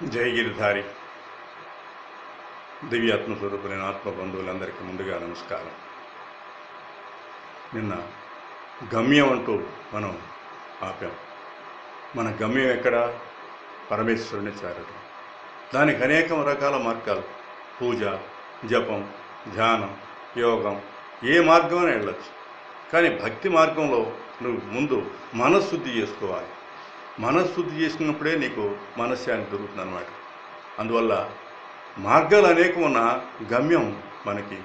జయగిరిధారి దివ్యాత్మస్వరూపులైన ఆత్మబంధువులందరికీ ముందుగా నమస్కారం. నిన్న గమ్యం అంటూ మనం ఆపాం. మన గమ్యం ఎక్కడ? పరమేశ్వరుని చేరడం. దానికి అనేక రకాల మార్గాలు, పూజ, జపం, ధ్యానం, యోగం, ఏ మార్గమైనా వెళ్ళచ్చు. కానీ భక్తి మార్గంలో నువ్వు ముందు మనశ్శుద్ధి చేసుకోవాలి. మనశ్శుద్ధి చేసుకున్నప్పుడే నీకు మనశ్శాంతి దొరుకుతుంది అన్నమాట. అందువల్ల మార్గాలు అనేకం ఉన్న గమ్యం మనకి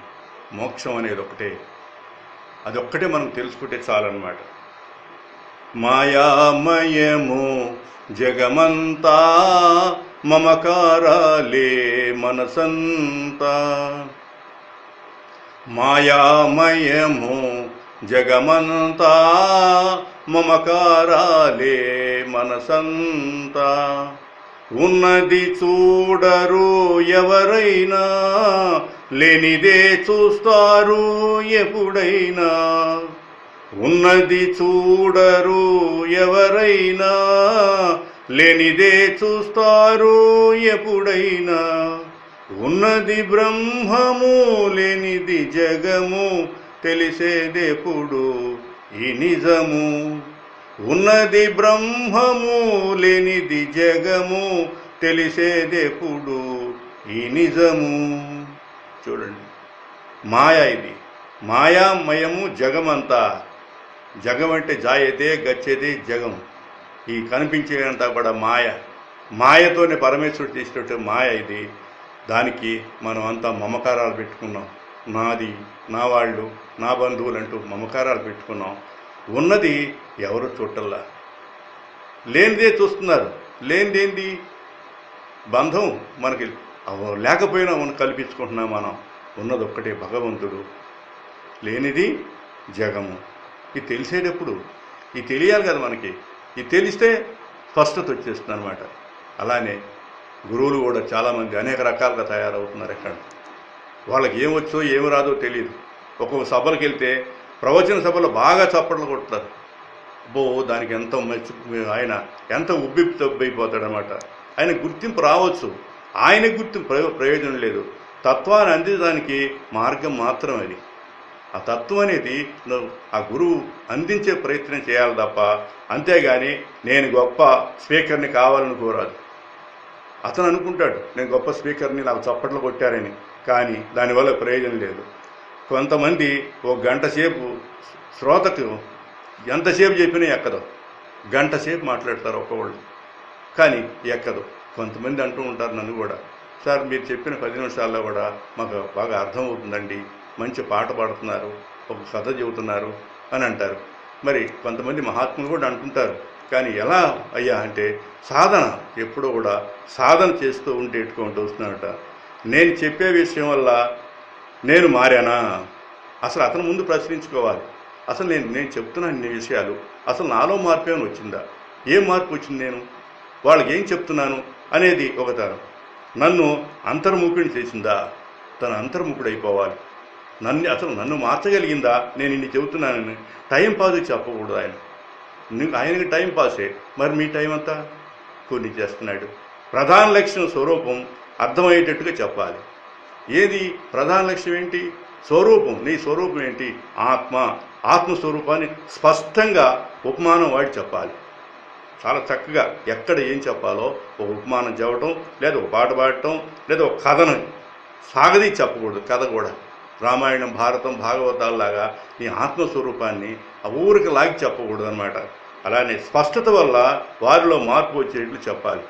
మోక్షం అనేది ఒకటే. అదొక్కటే మనం తెలుసుకుంటే చాలన్నమాట. మాయామయము జగమంతా మమకారాలే మనసంతా. మాయామయము జగమంతా మమకారాలే మనసంతా. ఉన్నది చూడరు ఎవరైనా, లేనిదే చూస్తారు ఎప్పుడైనా. ఉన్నది చూడరు ఎవరైనా, లేనిదే చూస్తారు ఎప్పుడైనా. ఉన్నది బ్రహ్మము, లేనిది జగము, తెలిసేదెప్పుడు ఈ నిజము. ఉన్నది బ్రహ్మము, లేనిది జగము, తెలిసేదెప్పుడు ఈ నిజము. చూడండి, మాయ ఇది. మాయామయము జగమంతా. జగం అంటే జాయతే గచ్చేది జగం. ఈ కనిపించేదంతా కూడా మాయ. మాయతోనే పరమేశ్వరుడు తీసినట్టు మాయ ఇది. దానికి మనం అంతా మమకారాలు పెట్టుకున్నాం. నాది, నా వాళ్ళు, నా బంధువులు అంటూ మమకారాలు పెట్టుకున్నాం. ఉన్నది ఎవరు చూడటల్లా, లేనిదే చూస్తున్నారు. లేనిదేంది? బంధం మనకి లేకపోయినా మనం కల్పించుకుంటున్నాం. మనం ఉన్నది ఒక్కటే భగవంతుడు, లేనిది జగము. ఇది తెలిసేటప్పుడు ఇది తెలియాలి కదా మనకి. ఇది తెలిస్తే స్పష్టత వచ్చేస్తుంది అనమాట. అలానే గురువులు కూడా చాలామంది అనేక రకాలుగా తయారవుతున్నారు. ఎక్కడ వాళ్ళకి ఏమొచ్చో ఏమి రాదో తెలియదు. ఒక్కొక్క సభలకు వెళ్తే ప్రవచన సభలో బాగా చప్పట్లు కొడతారు. దానికి ఎంత ఆయన ఎంత ఉబ్బిపోతాడనమాట. ఆయన గుర్తింపు రావచ్చు, ఆయన గుర్తింపు ప్రయోజనం లేదు. తత్వాన్ని అందించడానికి మార్గం మాత్రం అది. ఆ తత్వం అనేది ఆ గురువు అందించే ప్రయత్నం చేయాలి తప్ప, అంతేగాని నేను గొప్ప స్పీకర్ని కావాలని కోరాదు. అతను అనుకుంటాడు నేను గొప్ప స్పీకర్ని, నాకు చప్పట్లు కొట్టారని. కానీ దానివల్ల ప్రయోజనం లేదు. కొంతమంది ఒక గంట సేపు శ్రోతకు ఎంతసేపు చెప్పినా ఎక్కదు. గంట సేపు మాట్లాడతారు ఒక్కొక్కళ్ళు, కానీ ఎక్కదు. కొంతమంది అంటూ ఉంటారు నన్ను కూడా, సార్ మీరు చెప్పిన 10 నిమిషాల్లో కూడా మాకు బాగా అర్థమవుతుందండి, మంచి పాట పాడుతున్నారు, ఒక కథ చెబుతున్నారు అని అంటారు. మరి కొంతమంది మహాత్ములు కూడా అంటుంటారు. కానీ ఎలా అయ్యా అంటే, సాధన ఎప్పుడూ కూడా సాధన చేస్తూ ఉంటే ఎట్టుకుంటూ వస్తున్నాడట. నేను చెప్పే విషయం వల్ల నేను మారానా? అసలు అతను ముందు ప్రశ్నించుకోవాలి. అసలు నేను చెప్తున్నాను ఇన్ని విషయాలు, అసలు నాలో మార్పు ఏమైనా వచ్చిందా? ఏం మార్పు వచ్చింది? నేను వాళ్ళకి ఏం చెప్తున్నాను అనేది ఒక తరం. నన్ను అంతర్ముఖుడిని చేసిందా? తను అంతర్ముఖుడైపోవాలి. నన్ను మార్చగలిగిందా? నేను ఇన్ని చెబుతున్నానని టైం పాస్ చెప్పకూడదు. ఆయనకి టైం పాసే, మరి మీ టైం అంతా కొన్ని చేస్తున్నాడు. ప్రధాన లక్ష్యం స్వరూపం అర్థమయ్యేటట్టుగా చెప్పాలి. ఏది ప్రధాన లక్ష్యం? ఏంటి? స్వరూపం. నీ స్వరూపం ఏంటి? ఆత్మస్వరూపాన్ని స్పష్టంగా ఉపమానం వాడి చెప్పాలి. చాలా చక్కగా ఎక్కడ ఏం చెప్పాలో ఒక ఉపమానం చెప్పటం, లేదా ఒక పాట పాడటం, లేదా ఒక కథను సాగదీ చెప్పకూడదు. కథ కూడా రామాయణం, భారతం, భాగవతాల్లాగా నీ ఆత్మస్వరూపాన్ని ఆ ఊరికి లాగి చెప్పకూడదు అనమాట. అలానే స్పష్టత వల్ల వారిలో మార్పు వచ్చేట్లు చెప్పాలి.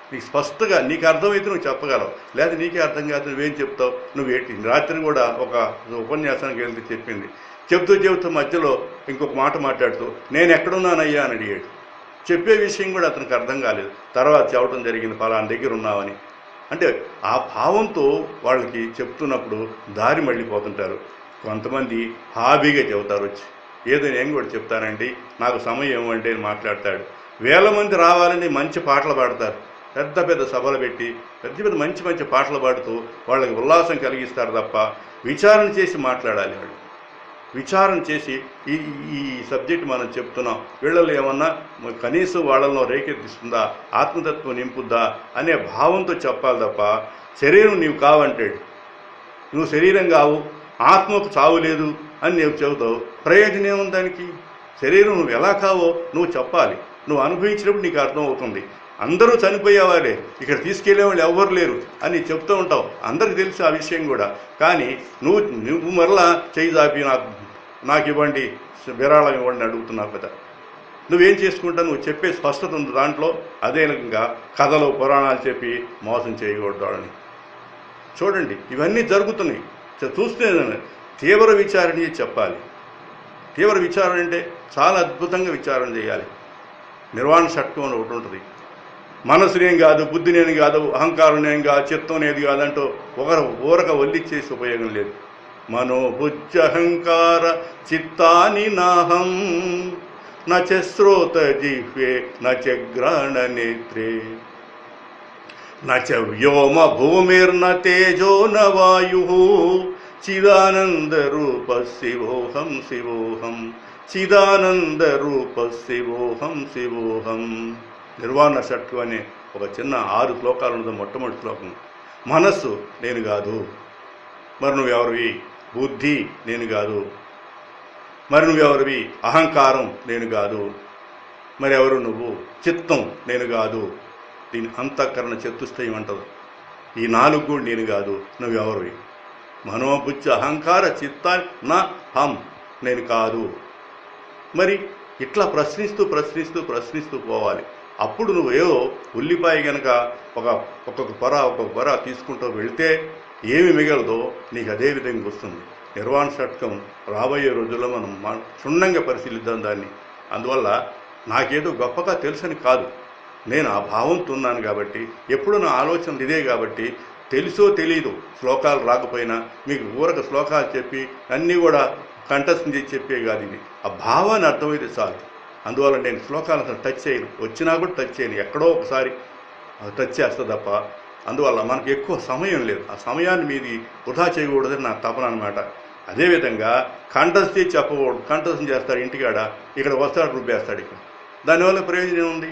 నీకు స్పష్టంగా నీకు అర్థమైతే నువ్వు చెప్పగలవు, లేదా నీకే అర్థం కాదు నువ్వేం చెప్తావు? నువ్వేంటి? రాత్రి కూడా ఒక ఉపన్యాసానికి వెళ్తే చెప్తూ మధ్యలో ఇంకొక మాట మాట్లాడుతూ నేను ఎక్కడున్నానయ్యా అని అడిగాడు. చెప్పే విషయం కూడా అతనికి అర్థం కాలేదు. తర్వాత చెప్పడం జరిగింది, పలానా దగ్గర ఉన్నావని. అంటే ఆ భావంతో వాళ్ళకి చెప్తున్నప్పుడు దారి మళ్ళీపోతుంటారు. కొంతమంది హాబీగా చెబుతారు వచ్చి, ఏదో నేను కూడా చెప్తానండి, నాకు సమయం ఏమంటే అని మాట్లాడతాడు. 1000 మంది రావాలని మంచి పాటలు పాడతారు. పెద్ద పెద్ద సభలు పెట్టి మంచి పాటలు పాడుతూ వాళ్ళకి ఉల్లాసం కలిగిస్తారు తప్ప విచారణ చేసి మాట్లాడాలి. వాళ్ళు విచారం చేసి ఈ ఈ సబ్జెక్ట్ మనం చెప్తున్నాం, వీళ్ళలో ఏమన్నా కనీసం వాళ్ళలో రేకెత్తిస్తుందా, ఆత్మతత్వం నింపుద్దా అనే భావంతో చెప్పాలి తప్ప శరీరం నీవు కావంటాడు. నువ్వు శరీరం కావు, ఆత్మకు చావు లేదు అని నువ్వు చెబుతావు, ప్రయోజనం ఏముంది దానికి? శరీరం నువ్వు ఎలా కావో నువ్వు చెప్పాలి. నువ్వు అనుభవించినప్పుడు నీకు అర్థమవుతుంది. అందరూ చనిపోయేవారే, ఇక్కడ తీసుకెళ్లేవాళ్ళు ఎవ్వరు లేరు అని చెప్తూ ఉంటావు, అందరికి తెలుసు ఆ విషయం కూడా. కానీ నువ్వు మరలా చేయి దాపి నాకు ఇవ్వండి, విరాళం ఇవ్వండి అడుగుతున్నావు కదా. నువ్వేం చేసుకుంటావు? నువ్వు చెప్పే స్పష్టత ఉంది దాంట్లో. అదే రకంగా కథలు పురాణాలు చెప్పి మోసం చేయకూడదు వాళ్ళని. చూడండి, ఇవన్నీ జరుగుతున్నాయి, చూస్తే తీవ్ర విచారణ చెప్పాలి. తీవ్ర విచారణ అంటే చాలా అద్భుతంగా విచారణ చేయాలి. నిర్వాణ షట్కం అని ఒకటి ఉంటుంది. మనసునేం కాదు, బుద్ధినేం కాదు, అహంకారం నేను కాదు, చిత్తం నేది కాదంటూ ఊరక వల్లిచ్చేసి ఉపయోగం లేదు. మనోబుజ్జహంకార చిత్తాని నాహం నచ శ్రోత జిహ్వే నచ గ్రాణ నేత్రే నచ వ్యోమ భూమిర్న తేజో న వాయు చిదానంద రూప శివోహం శివోహం చిదానంద రూప శివోహం శివోహం. నిర్వాణ షట్కం అనే ఒక చిన్న 6 శ్లోకాలు ఉన్నది. మొట్టమొదటి శ్లోకం, మనస్సు నేను కాదు, మరి నువ్వెవరివి? బుద్ధి నేను కాదు, మరి నువ్వెవరివి? అహంకారం నేను కాదు, మరి ఎవరు నువ్వు? చిత్తం నేను కాదు, దీని అంతఃకరణ చతుష్టయం అంటారు. ఈ 4 కూడా నేను కాదు, నువ్వెవరివి? మనోబుద్ధి అహంకార చిత్తాన్ని నా హం నేను కాదు. మరి ఇట్లా ప్రశ్నిస్తూ ప్రశ్నిస్తూ ప్రశ్నిస్తూ పోవాలి. అప్పుడు నువ్వేవో ఉల్లిపాయ కనుక ఒక్కొక్క పొర తీసుకుంటూ వెళితే ఏమి మిగలదో నీకు అదే విధంగా వస్తుంది. నిర్వాణ షట్కం రాబోయే రోజుల్లో మనం క్షుణ్ణంగా పరిశీలిద్దాం దాన్ని. అందువల్ల నాకేదో గొప్పగా తెలుసని కాదు, నేను ఆ భావంతో ఉన్నాను కాబట్టి, ఎప్పుడు నా ఆలోచనలు ఇదే కాబట్టి, తెలుసో తెలియదు శ్లోకాలు రాకపోయినా మీకు ఊరక శ్లోకాలు చెప్పి అన్నీ కూడా కంఠస్థం చేసి చెప్పే కాదు, ఇది ఆ భావాన్ని అర్థమైతే చాలు. అందువల్ల నేను శ్లోకాలు అసలు టచ్ చేయను, వచ్చినా కూడా టచ్ చేయను, ఎక్కడో ఒకసారి టచ్ చేస్తా తప్ప. అందువల్ల మనకు ఎక్కువ సమయం లేదు, ఆ సమయాన్ని మీది వృధా చేయకూడదని నా తపన అనమాట. అదేవిధంగా కంఠస్థం చేసి చెప్పకూడదు. కంఠస్థం చేస్తాడు ఇంటికాడ, ఇక్కడ వస్తాడు రుబ్బేస్తాడు. ఇక్కడ దానివల్ల ప్రయోజనం ఉంది?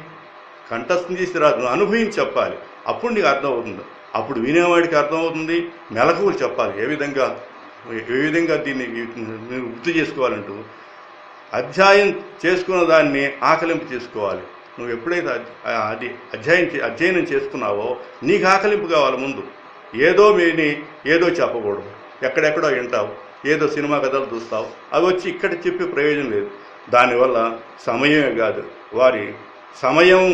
కంఠస్థం చేసి రాదు, నువ్వు అనుభవించి చెప్పాలి, అప్పుడు నీకు అర్థమవుతుంది. అప్పుడు వినేవాడికి అర్థమవుతుంది. మెలకువలు చెప్పాలి, ఏ విధంగా దీన్ని మీరు గుర్తు చేసుకోవాలంటూ అధ్యాయం చేసుకున్న దాన్ని ఆకలింపు చేసుకోవాలి. నువ్వు ఎప్పుడైతే అది అధ్యయనం చేసుకున్నావో నీకు ఆకలింపు కావాలి ముందు. ఏదో ఏదో చెప్పకూడదు, ఎక్కడెక్కడో వింటావు, ఏదో సినిమా కథలు చూస్తావు, అవి వచ్చి ఇక్కడ చెప్పే ప్రయోజనం లేదు. దానివల్ల సమయమే కాదు, వారి సమయం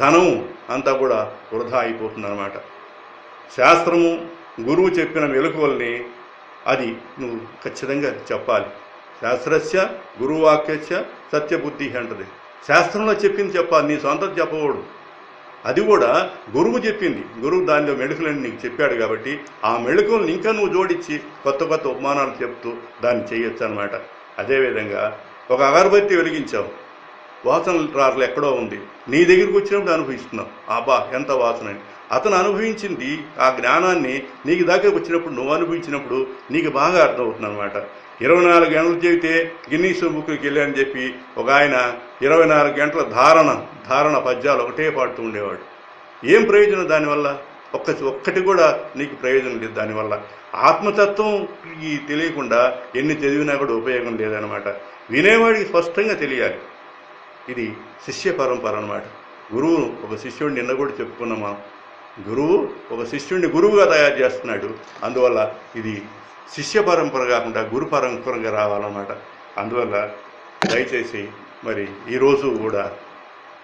ధనం అంతా కూడా వృధా అయిపోతుందన్నమాట. శాస్త్రము గురువు చెప్పిన మెలకువల్ని అది నువ్వు ఖచ్చితంగా చెప్పాలి. శాస్త్రస్య గురువాక్యస్య సత్యబుద్ధి అంటది. శాస్త్రంలో చెప్పింది చెప్పాలి, నీ సొంతం చెప్పకూడదు. అది కూడా గురువు చెప్పింది, గురువు దానిలో మెళకువలని నీకు చెప్పాడు కాబట్టి ఆ మెళకువలను ఇంకా నువ్వు జోడించి కొత్త కొత్త ఉపమానాలు చెప్తూ దాన్ని చేయొచ్చు అనమాట. అదేవిధంగా ఒక అగరబత్తి వెలిగించావు, వాసన రారులు ఎక్కడో ఉంది, నీ దగ్గరికి వచ్చినప్పుడు అనుభవిస్తున్నావు, ఆబా ఎంత వాసన అని. అతను అనుభవించింది ఆ జ్ఞానాన్ని నీకు దాకా వచ్చినప్పుడు, నువ్వు అనుభవించినప్పుడు నీకు బాగా అర్థమవుతుంది అనమాట. 24 గంటలు చెబితే గిన్నీస్ బుక్కి వెళ్ళని చెప్పి ఒక ఆయన 24 గంటల ధారణ పద్యాలు ఒకటే పాడుతూ ఉండేవాడు. ఏం ప్రయోజనం దానివల్ల? ఒక్కటి కూడా నీకు ప్రయోజనం లేదు దానివల్ల. ఆత్మతత్వం తెలియకుండా ఎన్ని చదివినా కూడా ఉపయోగం లేదనమాట. వినేవాడికి స్పష్టంగా తెలియాలి. ఇది శిష్య పరంపర అనమాట. గురువు ఒక శిష్యుడిని నిన్న కూడా చెప్పుకున్నాం మనం. గురువు ఒక శిష్యుడిని గురువుగా తయారు చేస్తున్నాడు. అందువల్ల ఇది శిష్య పరంపర కాకుండా గురు పరంపరగా రావాలన్నమాట. అందువల్ల దయచేసి మరి ఈరోజు కూడా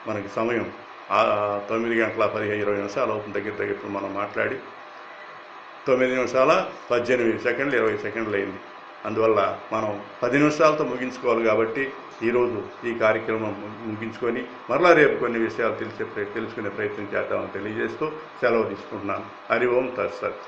మనకి సమయం 9:15-20 అవుతుంది. దగ్గర మనం మాట్లాడి 9:18 20 సెకండ్లు అయింది. అందువల్ల మనం 10 నిమిషాలతో ముగించుకోవాలి కాబట్టి ఈరోజు ఈ కార్యక్రమం ముగించుకొని మరలా రేపు కొన్ని విషయాలు తెలుసుకునే ప్రయత్నం చేద్దామని తెలియజేస్తూ సెలవు తీసుకుంటున్నాను. హరి ఓం తత్సత్.